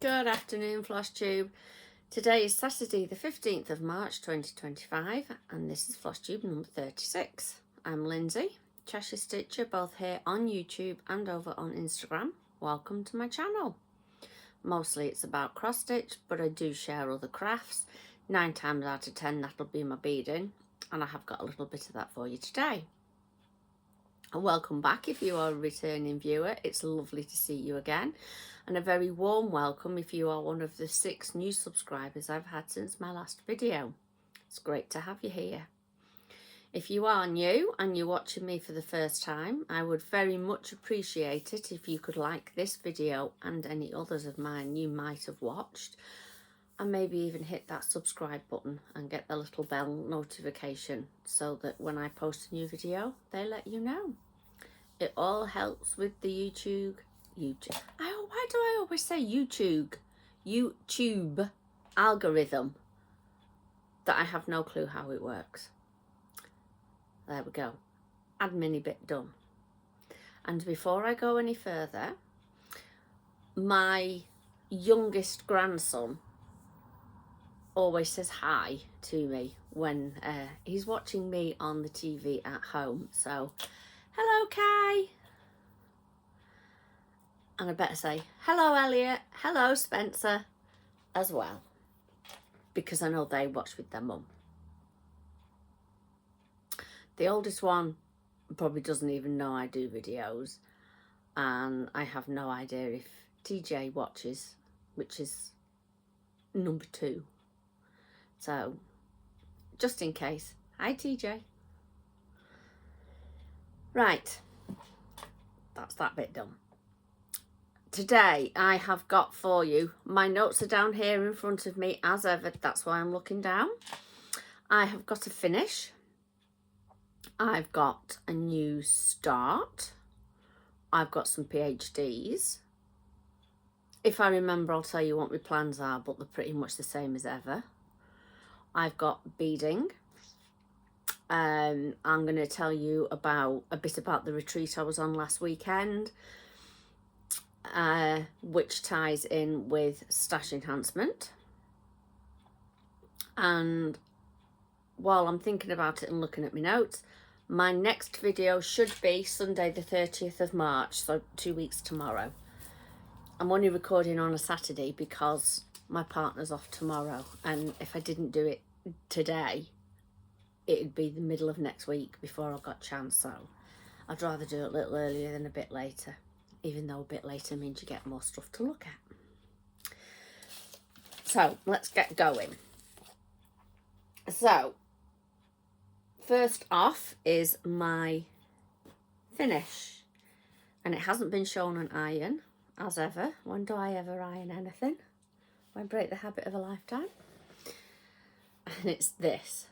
Good afternoon, Flosstube. Today is Saturday the 15th of March 2025 and this is Flosstube number 36. I'm Lindsay, Cheshire Stitcher, both here on YouTube and over on Instagram. Welcome to my channel. Mostly it's about cross stitch, but I do share other crafts. 9 times out of 10 that'll be my beading, and I have got a little bit of that for you today. And welcome back if you are a returning viewer. It's lovely to see you again. And a very warm welcome if you are one of the 6 new subscribers I've had since my last video. It's great to have you here. If you are new and you're watching me for the first time, I would very much appreciate it if you could like this video and any others of mine you might have watched, and maybe even hit that subscribe button and get the little bell notification so that when I post a new video, they let you know. It all helps with the YouTube. Why do I always say YouTube algorithm that I have no clue how it works. There we go. Admin bit done. And before I go any further, my youngest grandson always says hi to me when he's watching me on the TV at home. So, hello Kai. And I better say, hello Elliot, hello Spencer as well, because I know they watch with their mum. The oldest one probably doesn't even know I do videos, and I have no idea if TJ watches, which is number 2. So, just in case, hi TJ. Right, that's that bit done. Today I have got for you, my notes are down here in front of me as ever, that's why I'm looking down. I have got a finish, I've got a new start, I've got some PhDs. If I remember I'll tell you what my plans are, but they're pretty much the same as ever. I've got beading. I'm going to tell you a bit about the retreat I was on last weekend. Which ties in with stash enhancement. And while I'm thinking about it and looking at my notes, my next video should be Sunday the 30th of March, so 2 weeks tomorrow. I'm only recording on a Saturday because my partner's off tomorrow, and if I didn't do it today, it'd be the middle of next week before I got a chance, so I'd rather do it a little earlier than a bit later. Even though a bit later means you get more stuff to look at. So, let's get going. So, first off is my finish. And it hasn't been shown on iron, as ever. When do I ever iron anything? Why break the habit of a lifetime? And it's this.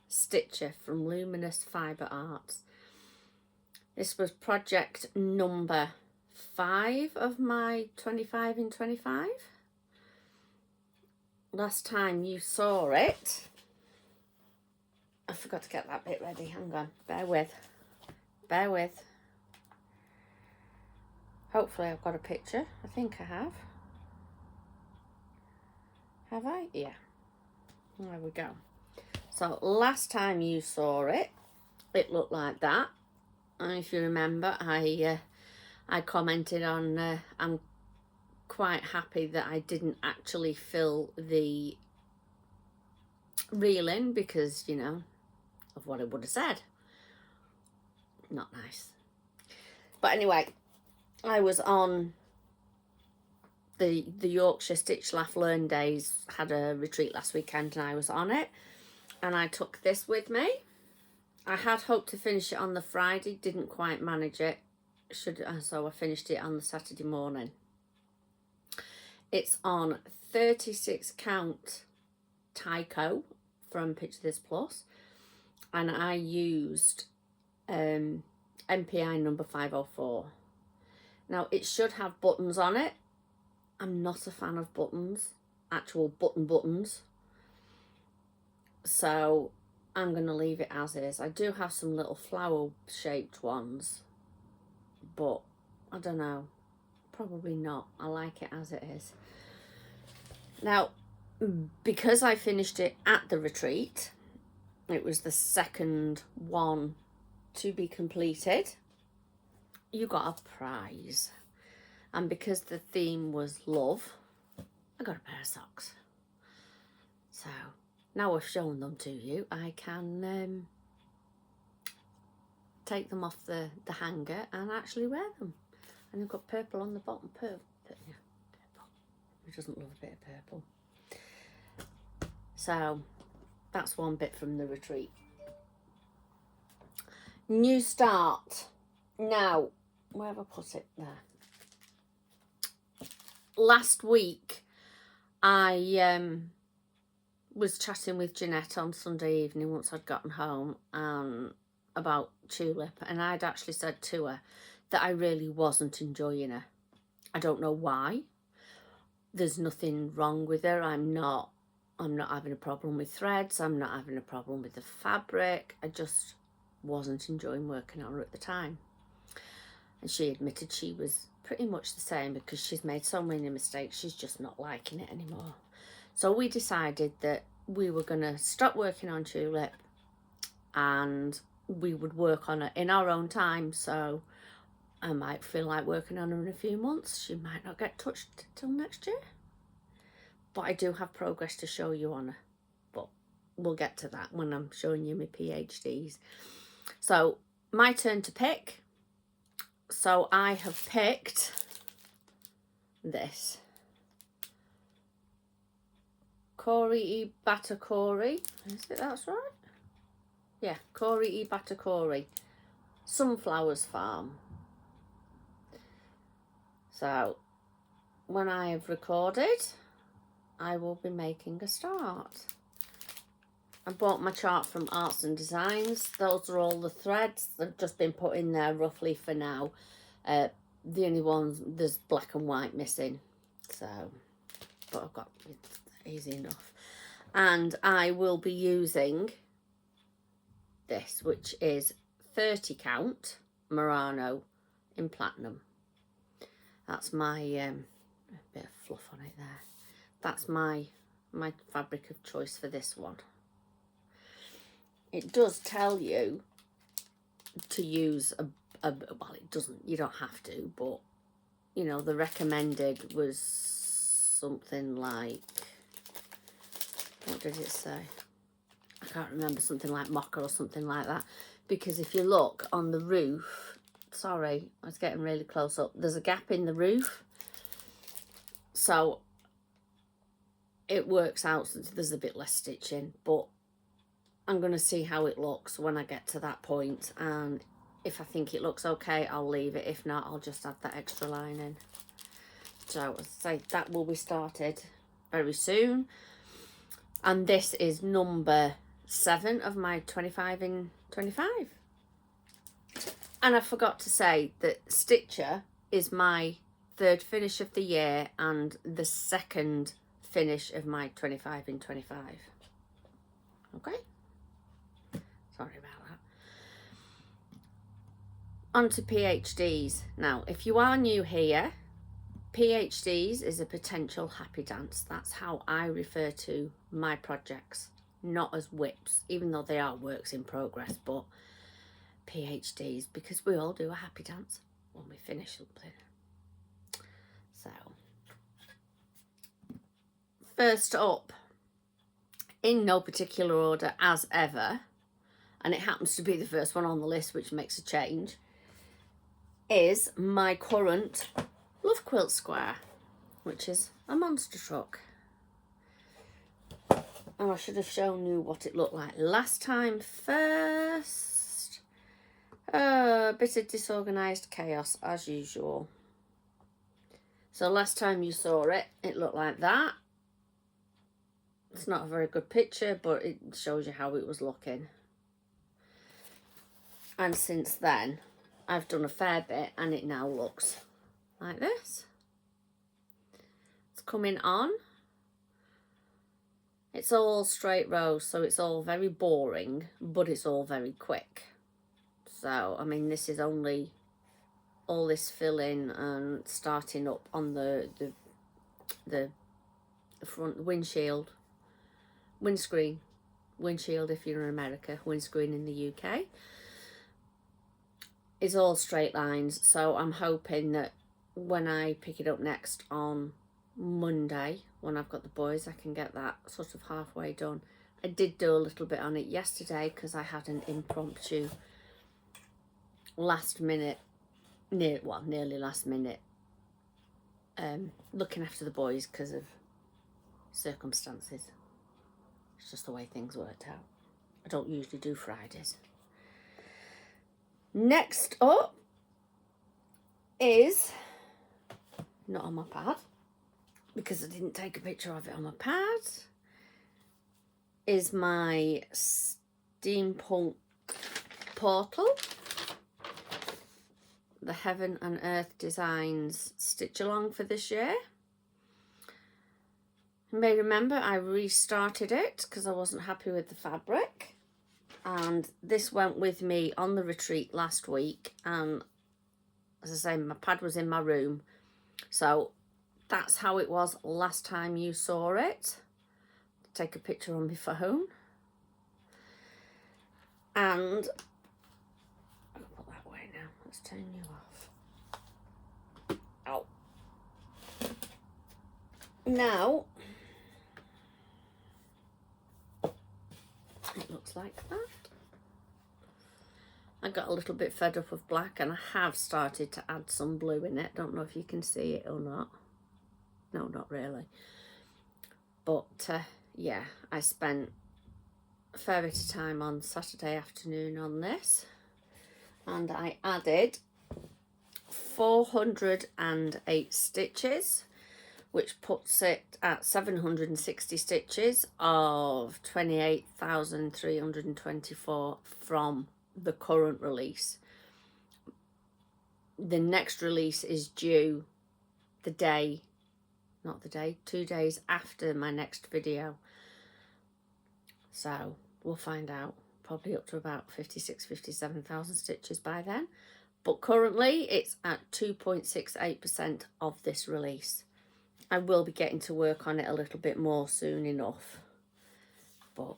Stitcher from Luminous Fibre Arts. This was project number 5 of my 25 in 25. Last time you saw it, I forgot to get that bit ready. Hang on, bear with. Hopefully I've got a picture. I think I have. Have I? Yeah. There we go. So last time you saw it, it looked like that. And if you remember, I commented on I'm quite happy that I didn't actually fill the reel in because, you know, of what I would have said. Not nice. But anyway, I was on the Yorkshire Stitch Laugh Learn Days, had a retreat last weekend and I was on it. And I took this with me. I had hoped to finish it on the Friday, didn't quite manage it. So I finished it on the Saturday morning. It's on 36 count Tyco from Picture This Plus, and I used MPI number 504. Now it should have buttons on it. I'm not a fan of buttons, actual buttons. So I'm going to leave it as is. I do have some little flower shaped ones, but I don't know, probably not. I like it as it is. Now, because I finished it at the retreat, it was the second one to be completed, you got a prize. And because the theme was love, I got a pair of socks. So now I've shown them to you, I can take them off the hanger and actually wear them. And they've got purple on the bottom. Purple. Who doesn't love a bit of purple? So that's one bit from the retreat. New start. Now, where have I put it? There. Last week, I was chatting with Jeanette on Sunday evening once I'd gotten home about Tulip, and I'd actually said to her that I really wasn't enjoying her. I don't know why. There's nothing wrong with her. I'm not having a problem with threads. I'm not having a problem with the fabric. I just wasn't enjoying working on her at the time. And she admitted she was pretty much the same, because she's made so many mistakes. She's just not liking it anymore. So we decided that we were going to stop working on Tulip and we would work on it in our own time. So I might feel like working on her in a few months. She might not get touched till next year. But I do have progress to show you on her. But we'll get to that when I'm showing you my PhDs. So my turn to pick. So I have picked this. Corey E. Batakori. Is it that's right? Yeah, Corey E. Batakori. Sunflowers Farm. So when I have recorded, I will be making a start. I bought my chart from Arts and Designs. Those are all the threads. They've just been put in there roughly for now. The only ones, there's black and white missing. So, but I've got, it's easy enough. And I will be using this, which is 30 count Murano in platinum. That's my, a bit of fluff on it there. That's my fabric of choice for this one. It does tell you to use well, it doesn't, you don't have to, but you know, the recommended was something like, what did it say? I can't remember, something like mocha or something like that. Because if you look on the roof, sorry, I was getting really close up, there's a gap in the roof. So it works out, so there's a bit less stitching, but I'm going to see how it looks when I get to that point, and if I think it looks okay, I'll leave it. If not, I'll just add that extra line in. So as I say, that will be started very soon. And this is number 7 of my 25 in 25. And I forgot to say that Stitcher is my 3rd finish of the year and the 2nd finish of my 25 in 25. Okay? Sorry about that. On to PhDs. Now, if you are new here, PhDs is a potential happy dance. That's how I refer to my projects, not as whips, even though they are works in progress, but PhDs, because we all do a happy dance when we finish something. So, first up, in no particular order as ever, and it happens to be the first one on the list, which makes a change, is my current Love Quilt Square, which is a monster truck. And I should have shown you what it looked like last time first. A bit of disorganised chaos as usual. So last time you saw it, it looked like that. It's not a very good picture, but it shows you how it was looking. And since then, I've done a fair bit, and it now looks like this. It's coming on. It's all straight rows, so it's all very boring, but it's all very quick. So, I mean, this is only all this filling and starting up on the front windshield, windshield if you're in America, windscreen in the UK, is all straight lines. So I'm hoping that when I pick it up next on Monday, when I've got the boys, I can get that sort of halfway done. I did do a little bit on it yesterday because I had an impromptu last minute, nearly last minute, looking after the boys because of circumstances. It's just the way things worked out. I don't usually do Fridays. Next up is, not on my pad, because I didn't take a picture of it on my pad, is my steampunk portal. The Heaven and Earth Designs stitch along for this year. You may remember I restarted it because I wasn't happy with the fabric, and this went with me on the retreat last week, and as I say, my pad was in my room, so that's how it was last time you saw it. Take a picture on my phone, and I'll put that way now. Let's turn you off. Ow. Now it looks like that. I got a little bit fed up of black, and I have started to add some blue in it. Don't know if you can see it or not. No, not really. But yeah, I spent a fair bit of time on Saturday afternoon on this, and I added 408 stitches, which puts it at 760 stitches of 28,324 from the current release. The next release is due the day, not the day, 2 days after my next video. So we'll find out, probably up to about 57,000 stitches by then. But currently it's at 2.68% of this release. I will be getting to work on it a little bit more soon enough. But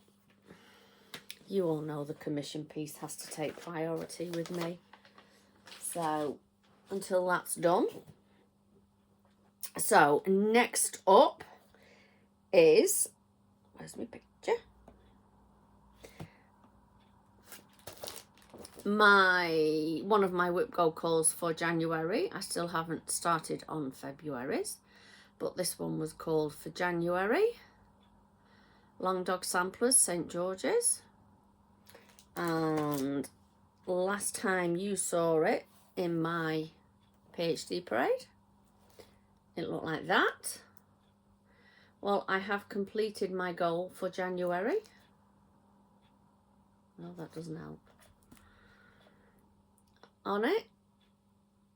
you all know the commission piece has to take priority with me. So until that's done. So next up is, where's my picture? One of my whip go calls for January. I still haven't started on February's, but this one was called for January. Long Dog Samplers, St. George's. And last time you saw it in my PhD parade, it looked like that. Well, I have completed my goal for January. Well, that doesn't help. On it,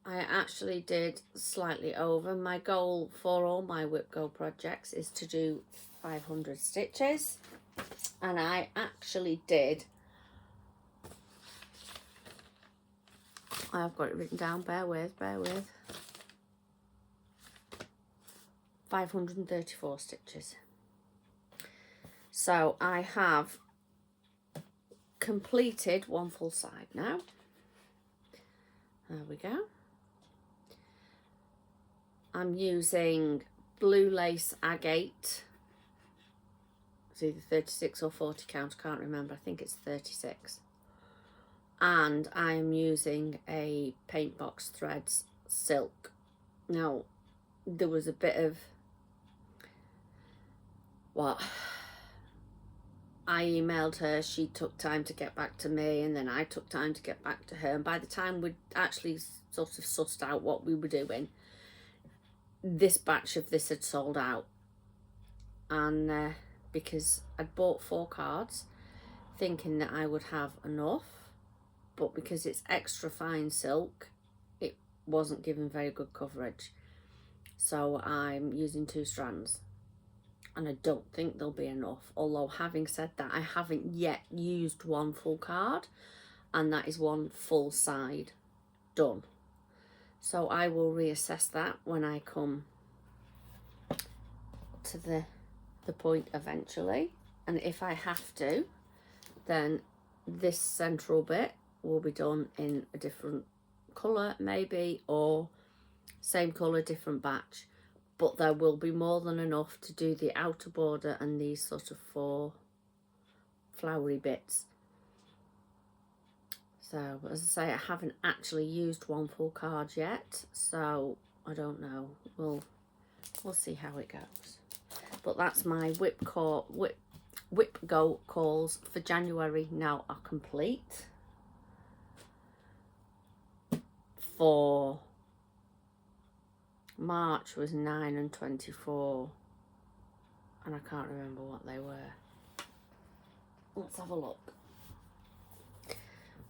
I actually did slightly over. My goal for all my whip go projects is to do 500 stitches, and I actually did, I've got it written down, bear with, 534 stitches. So I have completed one full side now. There we go. I'm using blue lace agate. It's either 36 or 40 count, I can't remember. I think it's 36. And I'm using a paint box threads silk. Now, there was a bit of what I emailed her, she took time to get back to me, and then I took time to get back to her, and by the time we'd actually sort of sussed out what we were doing, this batch of this had sold out. And because I'd bought 4 cards thinking that I would have enough, but because it's extra fine silk, it wasn't giving very good coverage. So I'm using 2 strands, and I don't think there'll be enough. Although having said that, I haven't yet used 1 full card, and that is 1 full side done. So I will reassess that when I come to the point eventually. And if I have to, then this central bit will be done in a different colour maybe, or same colour, different batch. But there will be more than enough to do the outer border and these sort of 4 flowery bits. So, as I say, I haven't actually used one full card yet, so I don't know. We'll see how it goes. But that's my whip go calls for January now are complete. For March was 9 and 24, and I can't remember what they were. Let's have a look.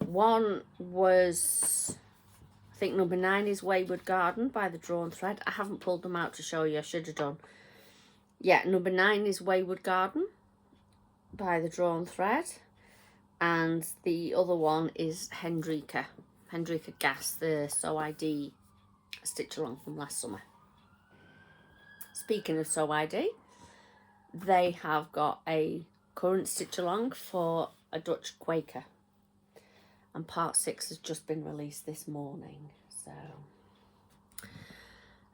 One was, I think number 9 is Wayward Garden by the Drawn Thread. I haven't pulled them out to show you, I should have done. Yeah, number 9 is Wayward Garden by the Drawn Thread. And the other one is Hendrika Gas, the Sew ID stitch along from last summer. Speaking of Sew ID, they have got a current stitch along for a Dutch Quaker. And part 6 has just been released this morning. So,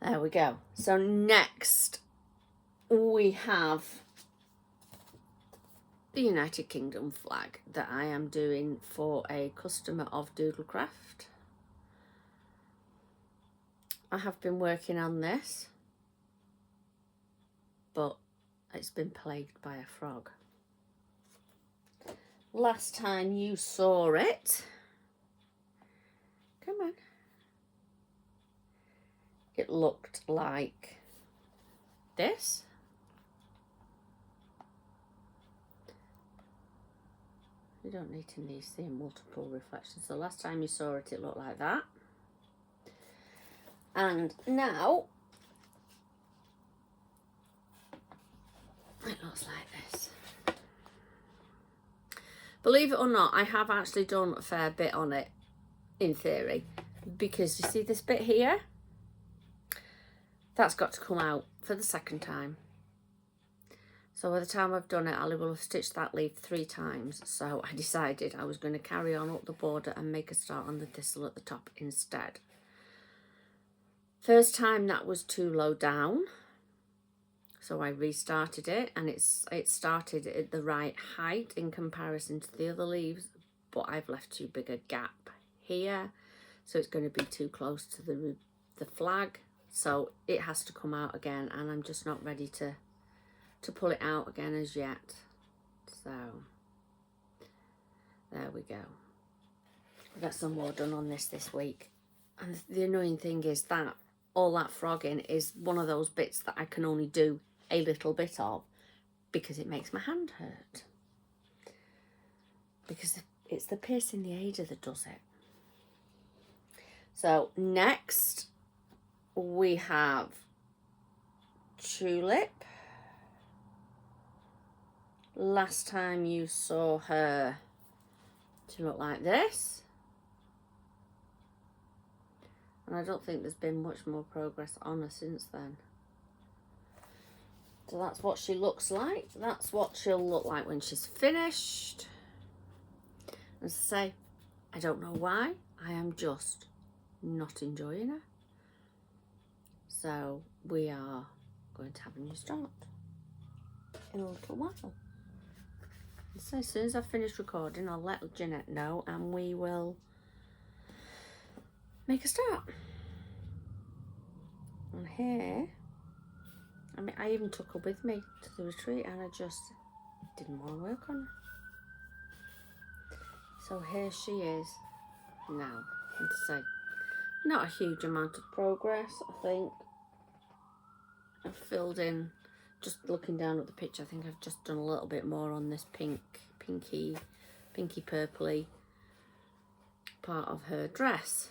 there we go. So next we have the United Kingdom flag that I am doing for a customer of Doodlecraft. I have been working on this, but it's been plagued by a frog. Last time you saw it, come on, it looked like this. You don't need to see multiple reflections. So last time you saw it, it looked like that. And now it looks like this. Believe it or not, I have actually done a fair bit on it, in theory, because you see this bit here? That's got to come out for the second time. So by the time I've done it, I will have stitched that leaf 3 times. So I decided I was going to carry on up the border and make a start on the thistle at the top instead. First time that was too low down, so I restarted it, and it started at the right height in comparison to the other leaves, but I've left too big a gap here, so it's going to be too close to the flag, so it has to come out again, and I'm just not ready to pull it out again as yet. So there we go. I've got some more done on this week, and the annoying thing is that all that frogging is one of those bits that I can only do a little bit of because it makes my hand hurt, because it's the piercing the aider that does it. So next we have Tulip. Last time you saw her, she looked like this, and I don't think there's been much more progress on her since then. So that's what she looks like. That's what she'll look like when she's finished. As I say, I don't know why. I am just not enjoying her. So we are going to have a new start in a little while. So as soon as I've finished recording, I'll let Jeanette know and we will make a start. And here, I mean, I even took her with me to the retreat and I just didn't want to work on her. So here she is now. And to say, not a huge amount of progress, I think. I've filled in, just looking down at the picture, I think I've just done a little bit more on this pinky purpley part of her dress.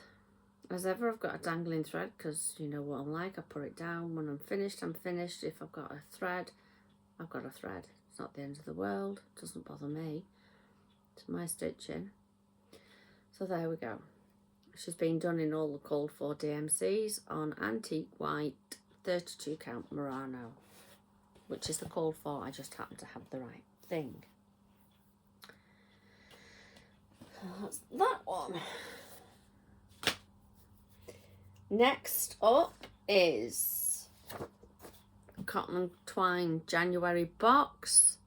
As ever, I've got a dangling thread because you know what I'm like. I put it down. When I'm finished, I'm finished. If I've got a thread, I've got a thread. It's not the end of the world. It doesn't bother me. It's my stitching. So there we go. She's been done in all the called for DMCs on antique white 32 count Murano, which is the called for. I just happen to have the right thing. So that's that one. Next up is Cotton and Twine January box.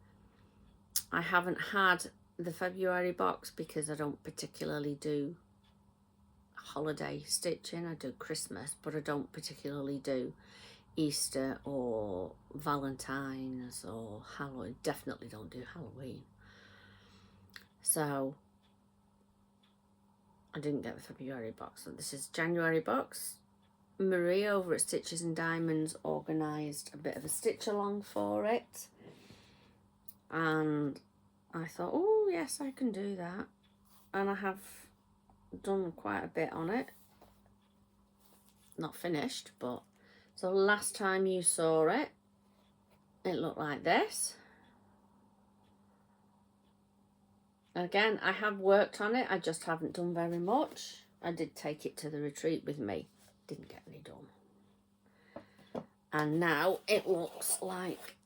I haven't had the February box because I don't particularly do holiday stitching. I do Christmas, but I don't particularly do Easter or Valentine's or Halloween. Definitely don't do Halloween. So I didn't get the February box. So this is January box. Marie over at Stitches and Diamonds organised a bit of a stitch along for it. And I thought, oh yes, I can do that. And I have done quite a bit on it. Not finished, but so last time you saw it, it looked like this. Again, I have worked on it, I just haven't done very much. I did take it to the retreat with me, didn't get any done. And now it looks like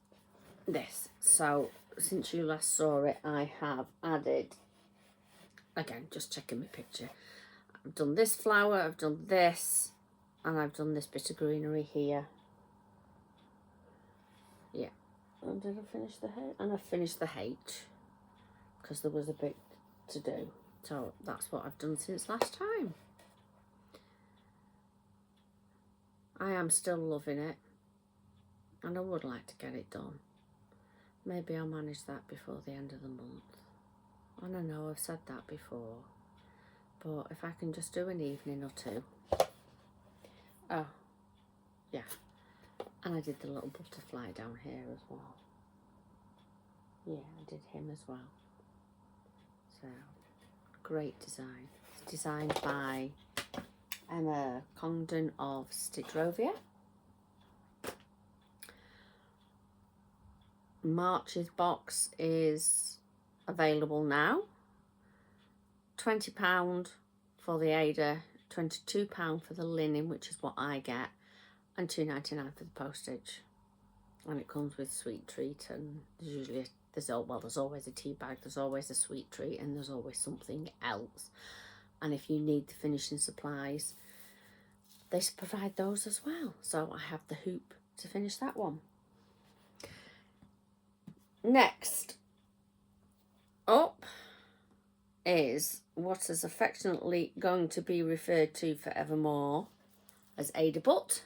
this. So since you last saw it, I have added, again, just checking my picture, I've done this flower, I've done this, and I've done this bit of greenery here. Yeah. And did I finish the H? And I finished the H because there was a bit to do. So that's what I've done since last time. I am still loving it, and I would like to get it done. Maybe I'll manage that before the end of the month. And I know I've said that before, but if I can just do an evening or two. Oh, yeah. And I did the little butterfly down here as well. Yeah, I did him as well. So, great design. It's designed by Emma Congdon of Stitchrovia. March's box is available now. £20 for the Ada, £22 for the linen, which is what I get, and £2.99 for the postage. And it comes with sweet treat, and there's usually there's always a tea bag, there's always a sweet treat, and there's always something else. And if you need the finishing supplies, they provide those as well. So I have the hoop to finish that one. Next up is what is affectionately going to be referred to forevermore as Ada Butt.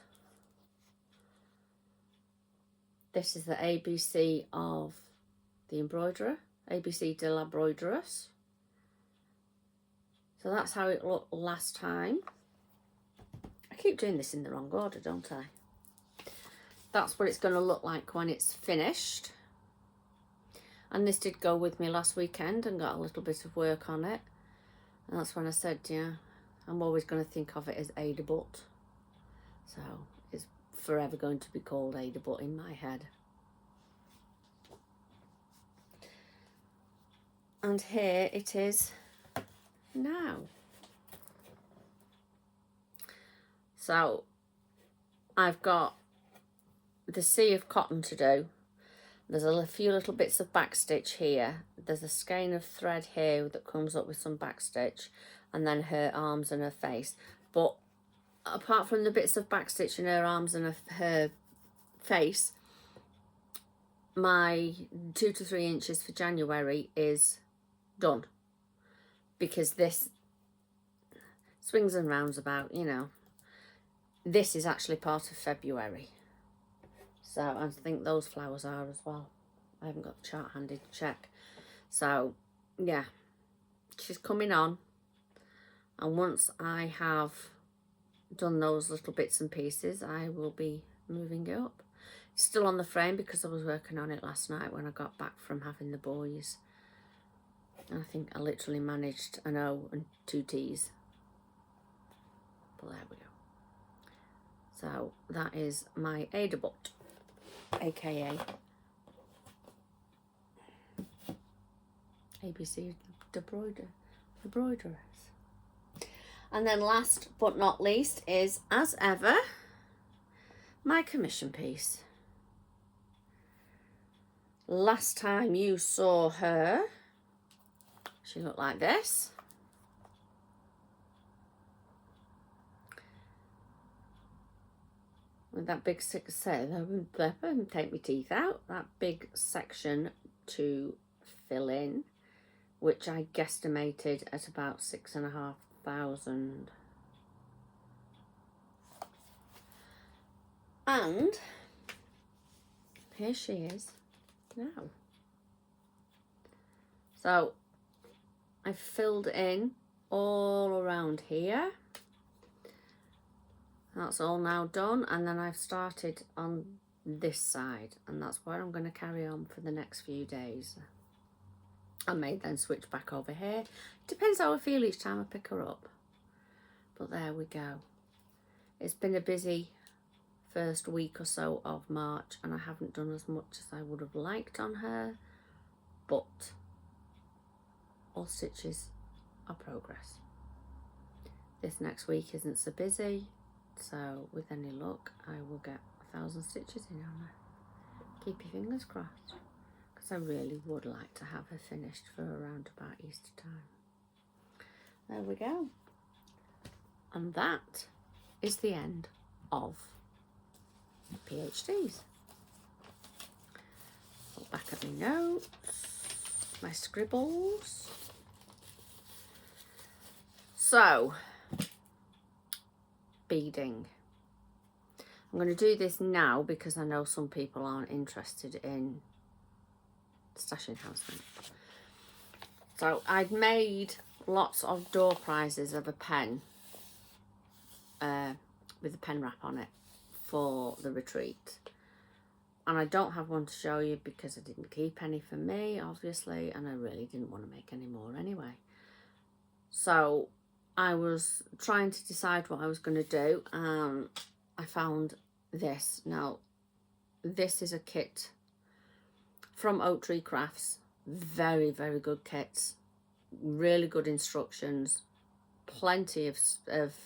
This is the ABC of the embroiderer, ABC de la Broiderous. So that's how it looked last time. I keep doing this in the wrong order, don't I? That's what it's going to look like when it's finished. And this did go with me last weekend and got a little bit of work on it. And that's when I said, yeah, I'm always going to think of it as Ada Butt. So it's forever going to be called Ada Butt in my head. And here it is now. So I've got the sea of cotton to do. There's a few little bits of backstitch here. There's a skein of thread here that comes up with some backstitch, and then her arms and her face. But apart from the bits of backstitch in her arms and her face, my 2 to 3 inches for January is done, because this swings and roundabout, you know. This is actually part of February. So I think those flowers are as well. I haven't got the chart handy to check. So yeah, she's coming on. And once I have done those little bits and pieces, I will be moving it up. It's still on the frame because I was working on it last night when I got back from having the boys. And I think I literally managed an O and 2 T's. But there we go. So that is my Ada Butt, aka ABC the Broideress. And then last but not least is, as ever, my commission piece. Last time you saw her, she looked like this. With that big take my teeth out, that big section to fill in, which I guesstimated at about 6,500. And here she is now. So I've filled in all around here. That's all now done, and then I've started on this side, and that's where I'm going to carry on for the next few days. I may then switch back over here. Depends how I feel each time I pick her up. But there we go. It's been a busy first week or so of March, and I haven't done as much as I would have liked on her, but all stitches are progress. This next week isn't so busy, so with any luck I will get 1,000 stitches in on her. Keep your fingers crossed, because I really would like to have her finished for around about Easter time. There we go. And that is the end of PhDs. Look back at my notes, my scribbles. So, beading. I'm going to do this now because I know some people aren't interested in stash enhancement. So I'd made lots of door prizes of a pen with a pen wrap on it for the retreat, and I don't have one to show you because I didn't keep any for me, obviously, and I really didn't want to make any more anyway. So I was trying to decide what I was going to do, and I found this. Now, this is a kit from Oak Tree Crafts. Very, very good kits. Really good instructions. Plenty of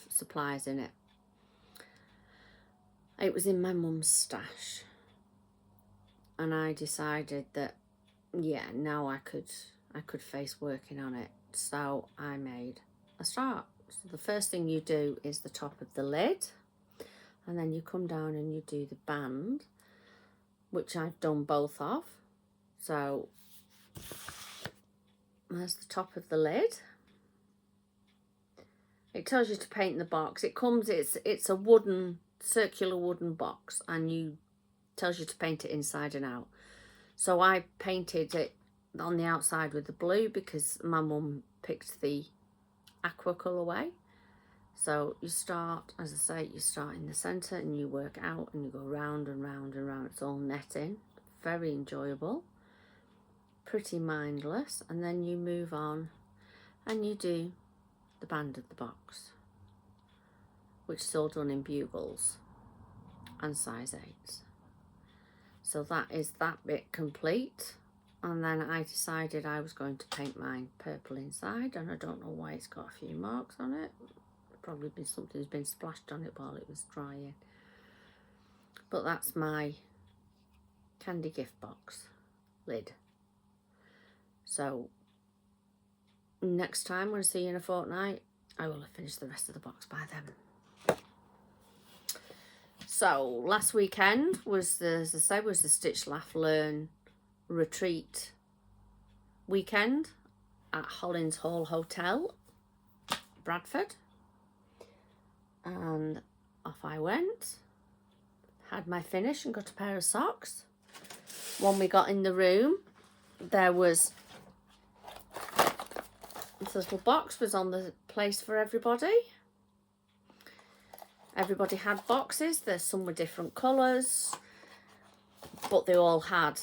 supplies in it. It was in my mum's stash. And I decided that, yeah, now I could face working on it. So I made a start. So the first thing you do is the top of the lid, and then you come down and you do the band, which I've done both of. So there's the top of the lid. It tells you to paint the box. It's a wooden, circular wooden box, and tells you to paint it inside and out. So I painted it on the outside with the blue because my mum picked the aqua colourway. So you start, as I say, you start in the centre and you work out and you go round and round and round. It's all netting. Very enjoyable. Pretty mindless. And then you move on and you do the band of the box, which is all done in bugles and size 8s. So that is that bit complete. And then I decided I was going to paint mine purple inside, and I don't know why it's got a few marks on it. Probably been something's been splashed on it while it was drying. But that's my candy gift box lid. So next time when I see you in a fortnight, I will have finished the rest of the box by then. So last weekend was as I say, was the Stitch Laugh Learn retreat weekend at Hollins Hall Hotel, Bradford. And off I went, had my finish and got a pair of socks. When we got in the room, there was this little box was on the place for everybody. Everybody had boxes. There's some were different colours, but they all had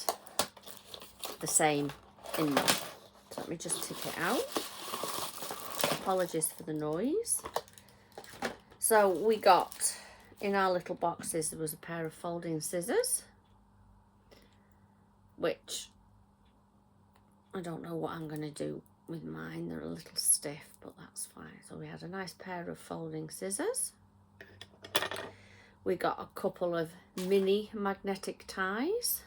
the same in them. So let me just tip it out. Apologies for the noise. So we got, in our little boxes, there was a pair of folding scissors, which I don't know what I'm going to do with mine. They're a little stiff, but that's fine. So we had a nice pair of folding scissors. We got a couple of mini magnetic ties.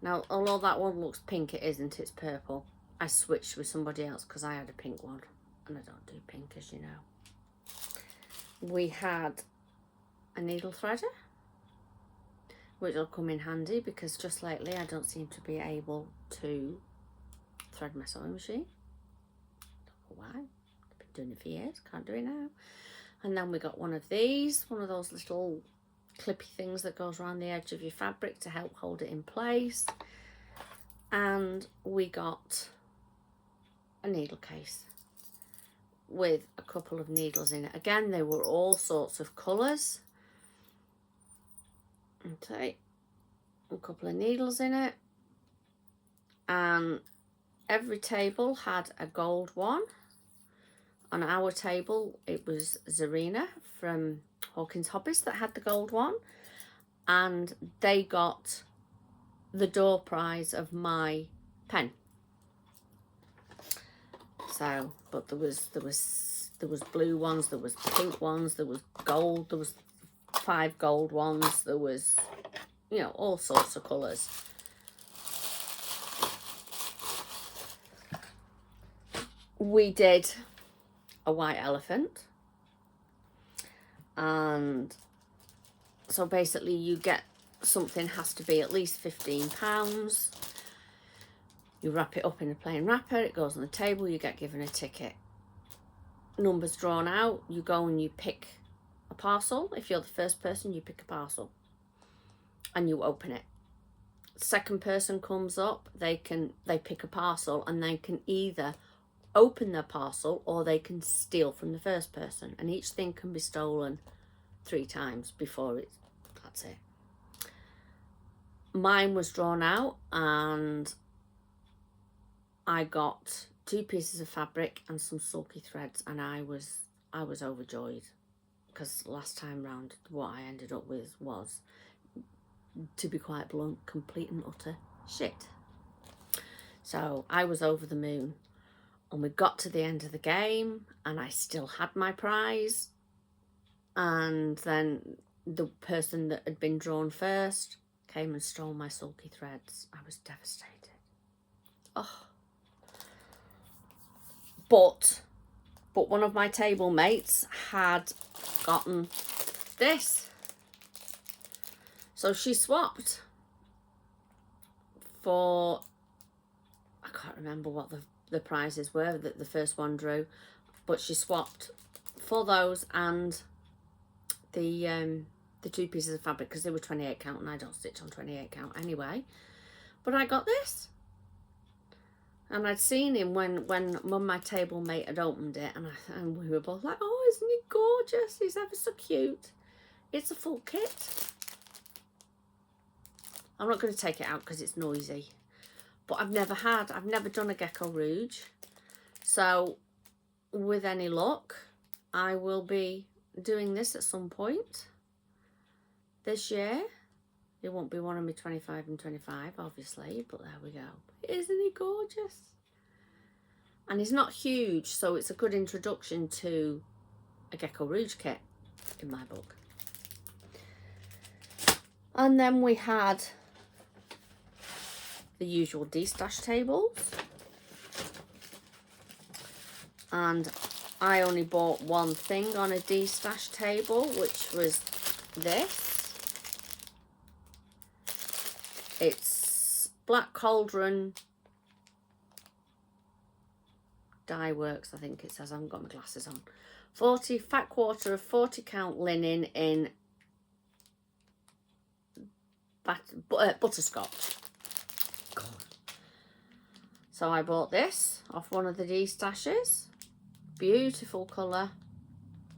Now, although that one looks pink, it isn't, it's purple. I switched with somebody else because I had a pink one, and I don't do pink, as you know. We had a needle threader, which will come in handy because just lately I don't seem to be able to thread my sewing machine. Don't know why. I've been doing it for years, can't do it now. And then we got one of these, one of those little clippy things that goes around the edge of your fabric to help hold it in place. And we got a needle case with a couple of needles in it. Again, they were all sorts of colours. Okay, a couple of needles in it. And every table had a gold one. On our table, it was Zarina from Hawkins Hobbies that had the gold one, and they got the door prize of my pen. So, but there was blue ones, there was pink ones, there was gold, there was 5 gold ones, there was, you know, all sorts of colours. We did a white elephant, and so basically you get something has to be at least £15. You wrap it up in a plain wrapper, it goes on the table, you get given a ticket. Numbers drawn out, you go and you pick a parcel. If you're the first person, you pick a parcel and you open it. Second person comes up, they pick a parcel, and they can either open their parcel or they can steal from the first person, and each thing can be stolen 3 times before that's it. Mine was drawn out and I got 2 pieces of fabric and some sulky threads, and I was overjoyed because last time round what I ended up with was, to be quite blunt, complete and utter shit. So I was over the moon. And we got to the end of the game and I still had my prize. And then the person that had been drawn first came and stole my sulky threads. I was devastated. Oh. But one of my table mates had gotten this. So she swapped for, I can't remember what the prizes were that the first one drew, but she swapped for those and the 2 pieces of fabric because they were 28 count and I don't stitch on 28 count anyway. But I got this, and I'd seen him when my table mate had opened it, and we were both like, oh, isn't he gorgeous? He's ever so cute. It's a full kit. I'm not going to take it out because it's noisy. But I've never done a gecko rouge. So with any luck, I will be doing this at some point this year. It won't be one of me 25 and 25, obviously, but there we go. Isn't he gorgeous? And he's not huge, so it's a good introduction to a gecko rouge kit in my book. And then we had the usual D-stash tables, and I only bought one thing on a D-stash table, which was this. It's Black Cauldron Dye Works, I think it says. I haven't got my glasses on. 40 fat quarter of 40 count linen in butterscotch. God. So I bought this off one of the D-stashes. Beautiful colour,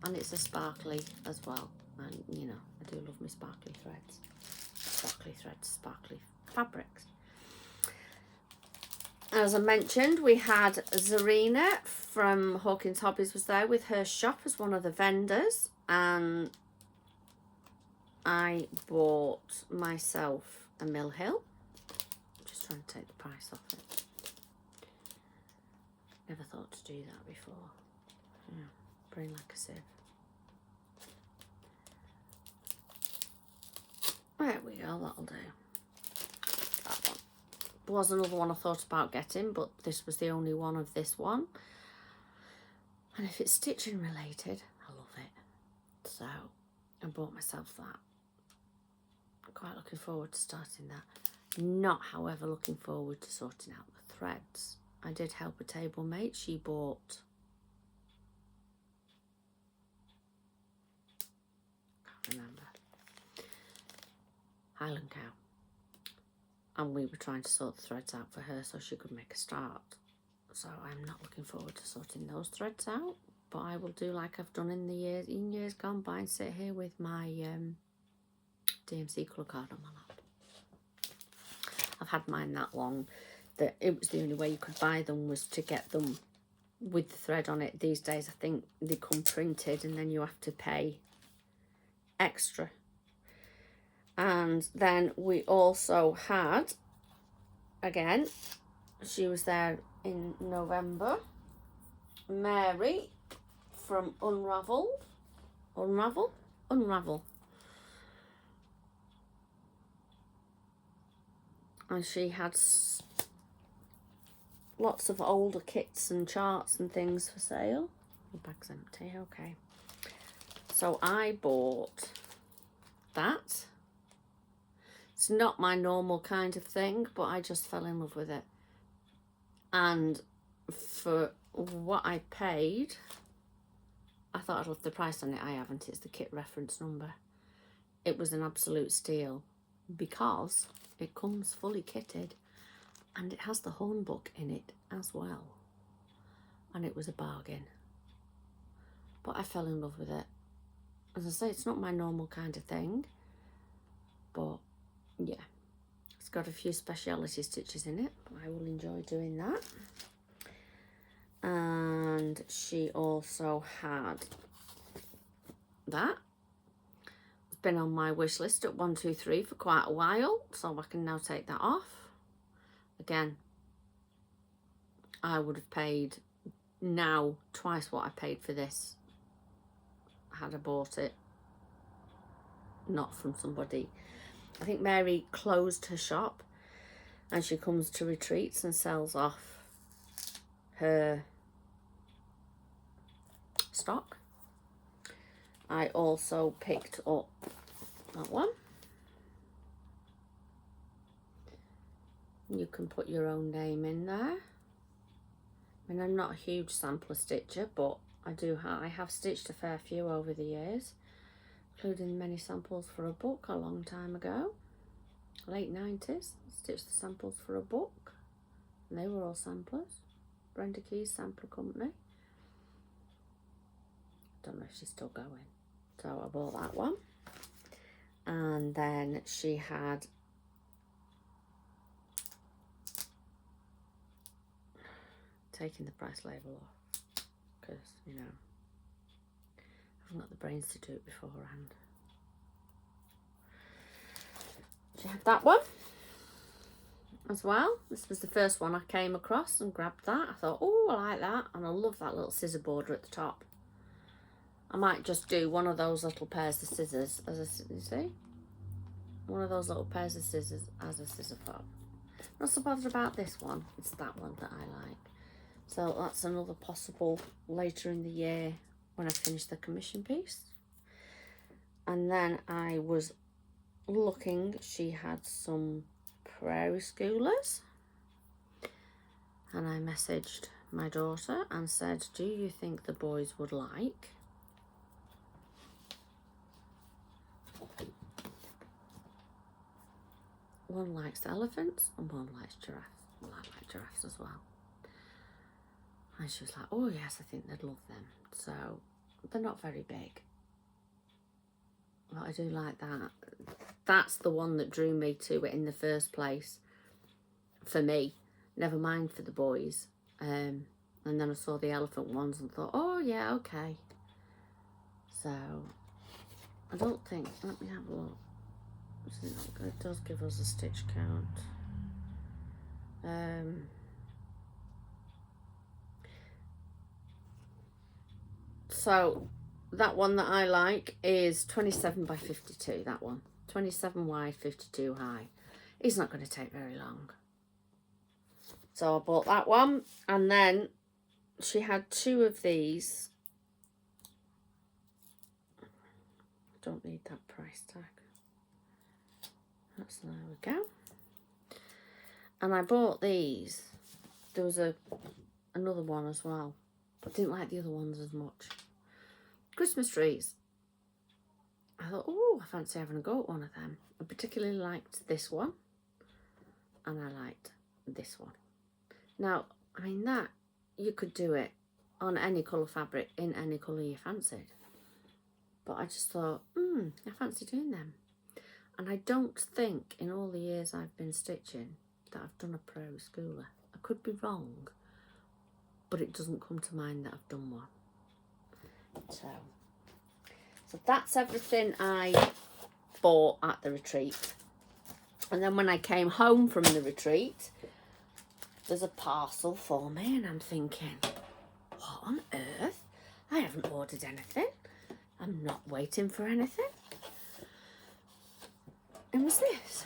and it's a sparkly as well. And you know, I do love my sparkly threads. Sparkly fabrics. As I mentioned, we had Zarina from Hawkins Hobbies was there with her shop as one of the vendors, and I bought myself a Mill Hill. I'm just trying to take the price off it. Never thought to do that before. Yeah, brain like a sieve. There we go, that'll do. That one. There was another one I thought about getting, but this was the only one of this one. And if it's stitching related, I love it. So I bought myself that. I'm quite looking forward to starting that. Not, however, looking forward to sorting out the threads. I did help a table mate. She bought, can't remember, Highland Cow. And we were trying to sort the threads out for her so she could make a start. So I'm not looking forward to sorting those threads out. But I will do like I've done in years gone by and sit here with my DMC colour card on my lap. I've had mine that long that it was the only way you could buy them was to get them with the thread on it. These days I think they come printed and then you have to pay extra. And then we also had, again, she was there in November, Mary from Unravel. And she had lots of older kits and charts and things for sale. The bag's empty, okay. So I bought that. It's not my normal kind of thing, but I just fell in love with it. And for what I paid, I thought I'd love the price on it. I haven't. It's the kit reference number. It was an absolute steal because it comes fully kitted and it has the horn book in it as well. And it was a bargain. But I fell in love with it. As I say, it's not my normal kind of thing, but yeah, it's got a few speciality stitches in it, but I will enjoy doing that. And she also had that. It's been on my wish list at 123 for quite a while, so I can now take that off. Again, I would have paid now twice what I paid for this had I bought it not from somebody. I think Mary closed her shop and she comes to retreats and sells off her stock. I also picked up that one. You can put your own name in there. I mean, I'm not a huge sampler stitcher, but I have stitched a fair few over the years, including many samples for a book a long time ago, late 90s. Stitched the samples for a book, and they were all samplers. Brenda Key's Sampler Company. Don't know if she's still going. So I bought that one. And then she had taken the price label off because, you know, I haven't got the brains to do it beforehand. She had that one as well. This was the first one I came across and grabbed that. I thought, oh, I like that. And I love that little scissor border at the top. I might just do one of those little pairs of scissors as a, you see? One of those little pairs of scissors as a scissor fob. Not so bothered about this one. It's that one that I like. So that's another possible later in the year when I finish the commission piece. And then I was looking, she had some prairie schoolers. And I messaged my daughter and said, do you think the boys would like one likes elephants and one likes giraffes. Well, I like giraffes as well. And she was like, oh yes, I think they'd love them. So they're not very big. But I do like that. That's the one that drew me to it in the first place. For me. Never mind for the boys. And then I saw the elephant ones and thought, oh yeah, okay. So I don't think, let me have a look. It does give us a stitch count. So that one that I like is 27 by 52, that one. 27 wide, 52 high. It's not going to take very long. So I bought that one, and then she had 2 of these. Don't need that price tag. There we go. And I bought these. There was another one as well, but didn't like the other ones as much. Christmas trees. I thought, oh, I fancy having a go at one of them. I particularly liked this one, and I liked this one. Now, I mean, that you could do it on any colour fabric in any colour you fancied. But I just thought, I fancy doing them. And I don't think in all the years I've been stitching that I've done a pro schooler. I could be wrong, but it doesn't come to mind that I've done one. So that's everything I bought at the retreat. And then when I came home from the retreat, there's a parcel for me, and I'm thinking, what on earth? I haven't ordered anything. I'm not waiting for anything. And what's this?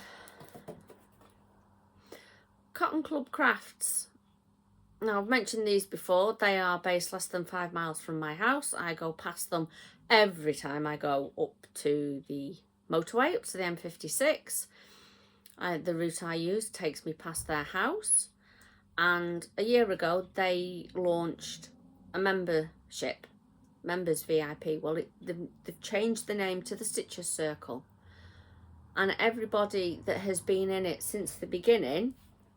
Cotton Club Crafts. Now, I've mentioned these before. They are based less than 5 miles from my house. I go past them every time I go up to the motorway, up to the M56. The route I use takes me past their house. And a year ago, they launched a membership, members VIP. Well, they've changed the name to the Stitchers Circle. And everybody that has been in it since the beginning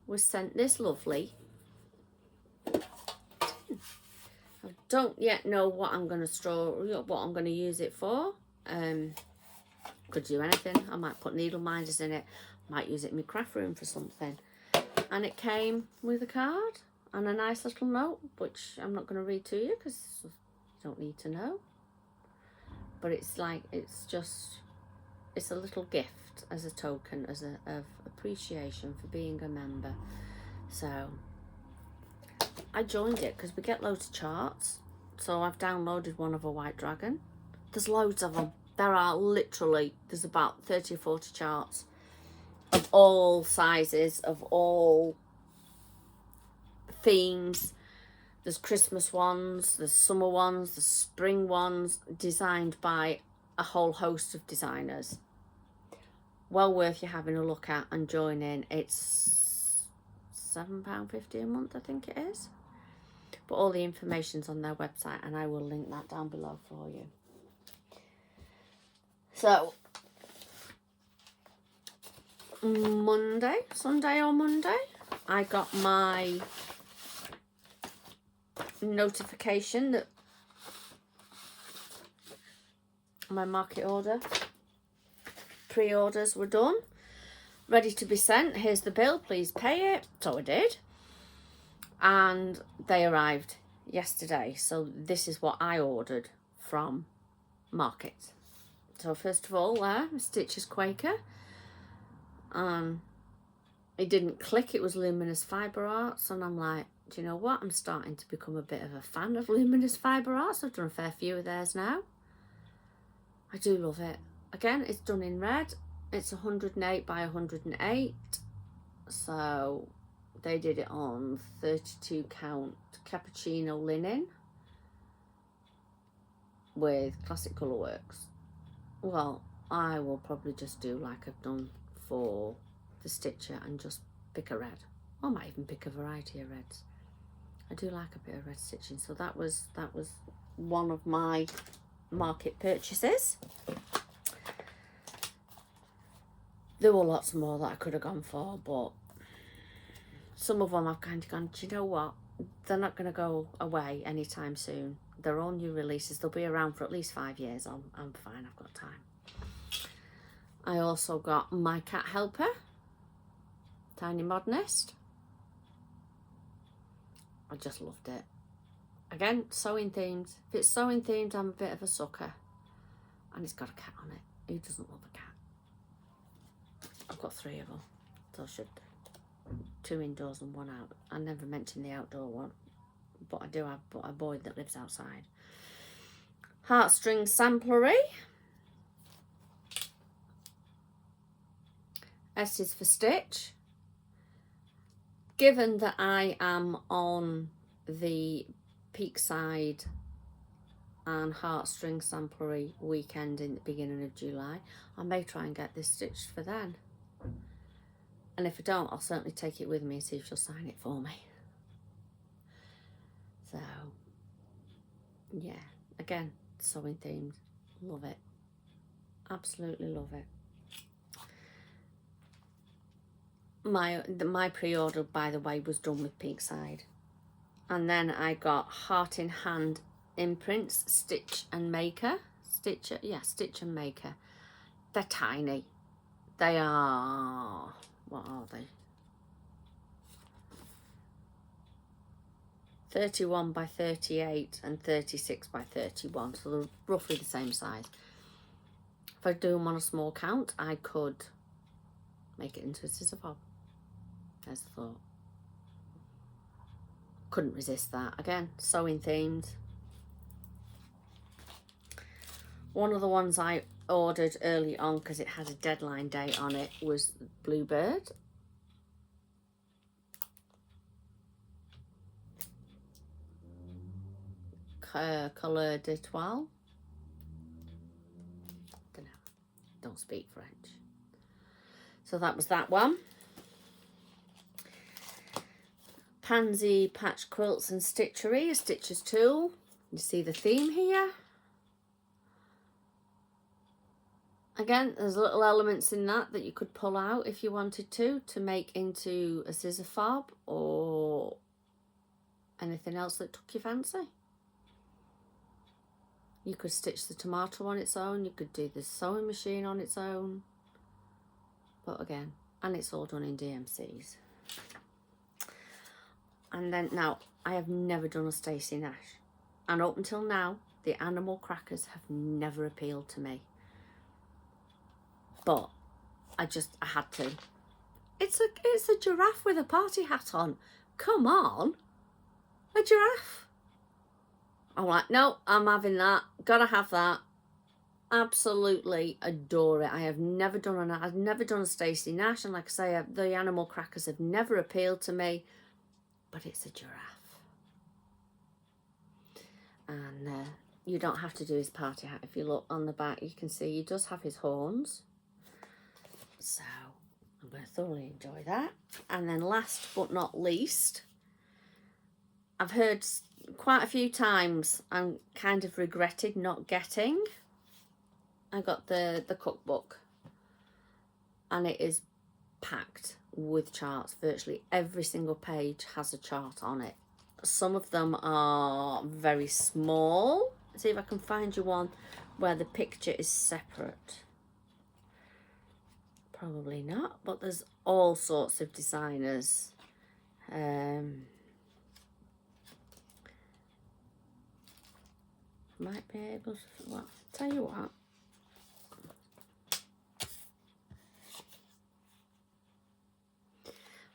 was sent this lovely tin. I don't yet know what I'm going to store, what I'm going to use it for. Could do anything. I might put needle minders in it. Might use it in my craft room for something. And it came with a card and a nice little note, which I'm not going to read to you because you don't need to know. But it's like, it's a little gift as a token, of appreciation for being a member. So I joined it because we get loads of charts. So I've downloaded one of a white dragon. There's loads of them. There are literally, there's about 30 or 40 charts of all sizes, of all themes. There's Christmas ones, there's summer ones, there's spring ones, designed by a whole host of designers. Well worth you having a look at and joining. It's £7.50 a month, I think it is. But all the information's on their website, and I will link that down below for you. So Sunday or Monday, I got my notification that my market order pre-orders were done, ready to be sent. Here's the bill, please pay it. So I did, and they arrived yesterday. So this is what I ordered from market. So first of all, there, Stitchers Quaker. It didn't click, it was Luminous Fibre Arts, and I'm like, do you know what? I'm starting to become a bit of a fan of Luminous Fibre Arts. I've done a fair few of theirs now. I do love it. Again, it's done in red. It's 108 by 108. So they did it on 32 count cappuccino linen with classic colourworks. Well, I will probably just do like I've done for the Stitcher and just pick a red. I might even pick a variety of reds. I do like a bit of red stitching, so that was one of my market purchases. There were lots more that I could have gone for, but some of them I've kind of gone, do you know what? They're not going to go away anytime soon. They're all new releases. They'll be around for at least 5 years. I'm fine, I've got time. I also got My Cat Helper, Tiny Modernist. I just loved it. Again, sewing themed. If it's sewing themed, I'm a bit of a sucker. And it's got a cat on it. Who doesn't love a cat? I've got 3 of them, so I should do. 2 indoors and 1 out. I never mentioned the outdoor one, but I do have a boy that lives outside. Heartstring samplery. S is for stitch. Given that I am on the Peakside and heartstring samplery weekend in the beginning of July, I may try and get this stitched for then. And if I don't, I'll certainly take it with me and see if she'll sign it for me. So, yeah, again, sewing themed, love it. Absolutely love it. My pre-order, by the way, was done with Peakside. And then I got Heart in Hand imprints, Stitch and Maker. Stitch and Maker. They're tiny. They are, what are they? 31 by 38 and 36 by 31. So they're roughly the same size. If I do them on a small count, I could make it into a scissor fob. There's the thought. Couldn't resist that. Again, sewing themed. One of the ones I ordered early on because it had a deadline date on it was Bluebird. Couleur d'Etoile. Don't know. Don't speak French. So that was that one. Pansy Patch Quilts and Stitchery, a stitcher's tool. You see the theme here. Again, there's little elements in that you could pull out if you wanted to make into a scissor fob or anything else that took your fancy. You could stitch the tomato on its own, you could do the sewing machine on its own. But again, and it's all done in DMCs. And then now, I have never done a Stacey Nash. And up until now, the animal crackers have never appealed to me. But I had to. It's a giraffe with a party hat on. Come on. A giraffe. I'm like, no, I'm having that. Gotta have that. Absolutely adore it. I've never done a Stacey Nash, and like I say, the animal crackers have never appealed to me. But it's a giraffe. And you don't have to do his party hat. If you look on the back, you can see he does have his horns. So I'm going to thoroughly enjoy that. And then last but not least, I've heard quite a few times I'm kind of regretted not getting. I got the cookbook, and it is packed with charts. Virtually every single page has a chart on it. Some of them are very small. Let's see if I can find you one where the picture is separate. Probably not, but there's all sorts of designers. Might be able to, well, tell you what.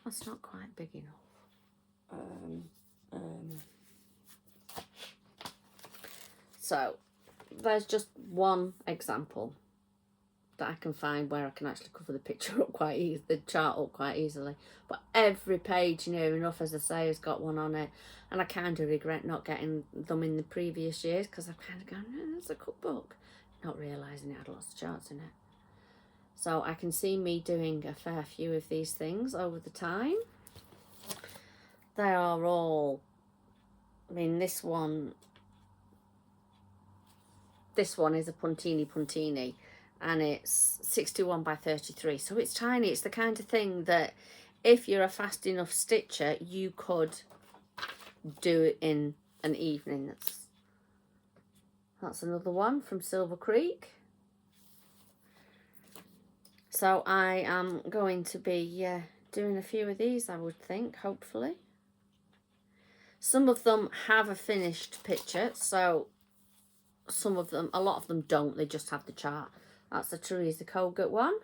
That's not quite big enough. So there's just one example that I can find where I can actually cover the picture up quite easy, the chart up quite easily. But every page near enough, as I say, has got one on it. And I kind of regret not getting them in the previous years because I've kind of gone, oh, it's a cookbook, not realising it had lots of charts in it. So I can see me doing a fair few of these things over the time. They are all, I mean, this one is a puntini, and it's 61 by 33. So it's tiny. It's the kind of thing that if you're a fast enough stitcher, you could do it in an evening. That's another one from Silver Creek. So I am going to be doing a few of these, I would think, hopefully. Some of them have a finished picture, so some of them, a lot of them don't, they just have the chart. That's the Teresa Colgate one.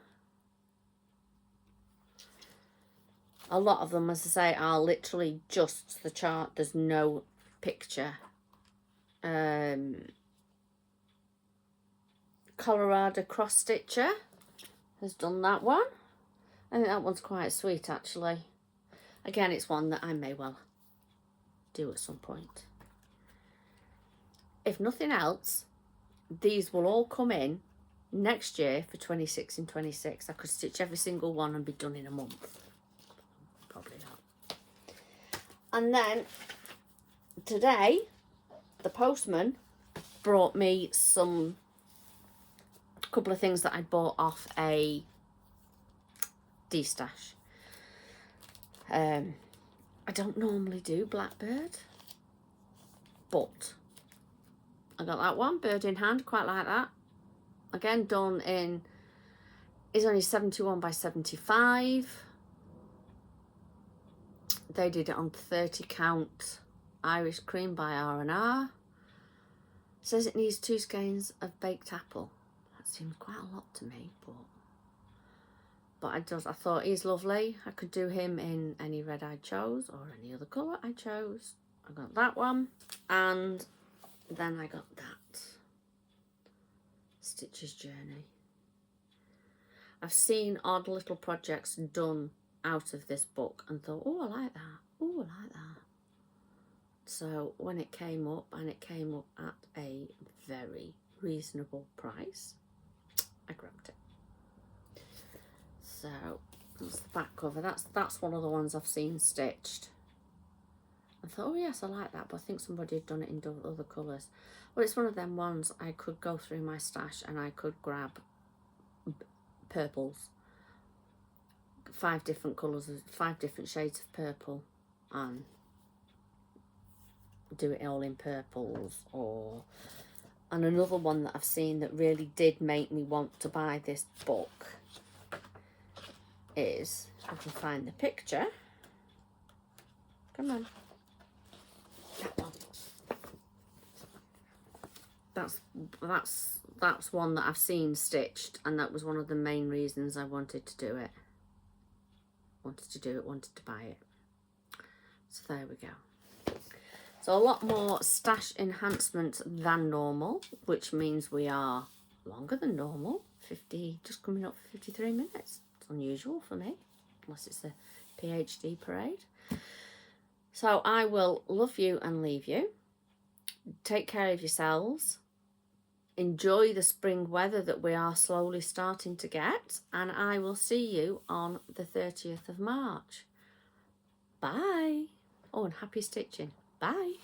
A lot of them, as I say, are literally just the chart. There's no picture. Colorado cross stitcher has done that one. I think that one's quite sweet actually. Again, it's one that I may well do at some point. If nothing else, these will all come in next year for 26 and 26. I could stitch every single one and be done in a month. Probably not. And then today, the postman brought me a couple of things that I bought off a D-stash. I don't normally do Blackbird, but I got that one, bird in hand, quite like that. Again, done in, is only 71 by 75. They did it on 30 count Irish cream by R&R. Says it needs 2 skeins of baked apple. That seems quite a lot to me, but I thought he's lovely. I could do him in any red I chose or any other colour I chose. I got that one, and then I got that Stitcher's Journey. I've seen odd little projects done out of this book and thought, oh, I like that. Oh, I like that. So when it came up, and it came up at a very reasonable price, I grabbed it. So that's the back cover. That's one of the ones I've seen stitched. I thought, oh yes, I like that, but I think somebody had done it in other colours. Well, it's one of them ones I could go through my stash and I could grab purples, 5 different colours, 5 different shades of purple, and do it all in purples. And another one that I've seen that really did make me want to buy this book is, if I can find the picture, come on, that one. That's one that I've seen stitched, and that was one of the main reasons I wanted to do it. Wanted to buy it. So there we go. So a lot more stash enhancement than normal, which means we are longer than normal. 50, just coming up for 53 minutes. It's unusual for me, unless it's a PhD parade. So I will love you and leave you. Take care of yourselves. Enjoy the spring weather that we are slowly starting to get, and I will see you on the 30th of March. Bye. Oh, and happy stitching. Bye.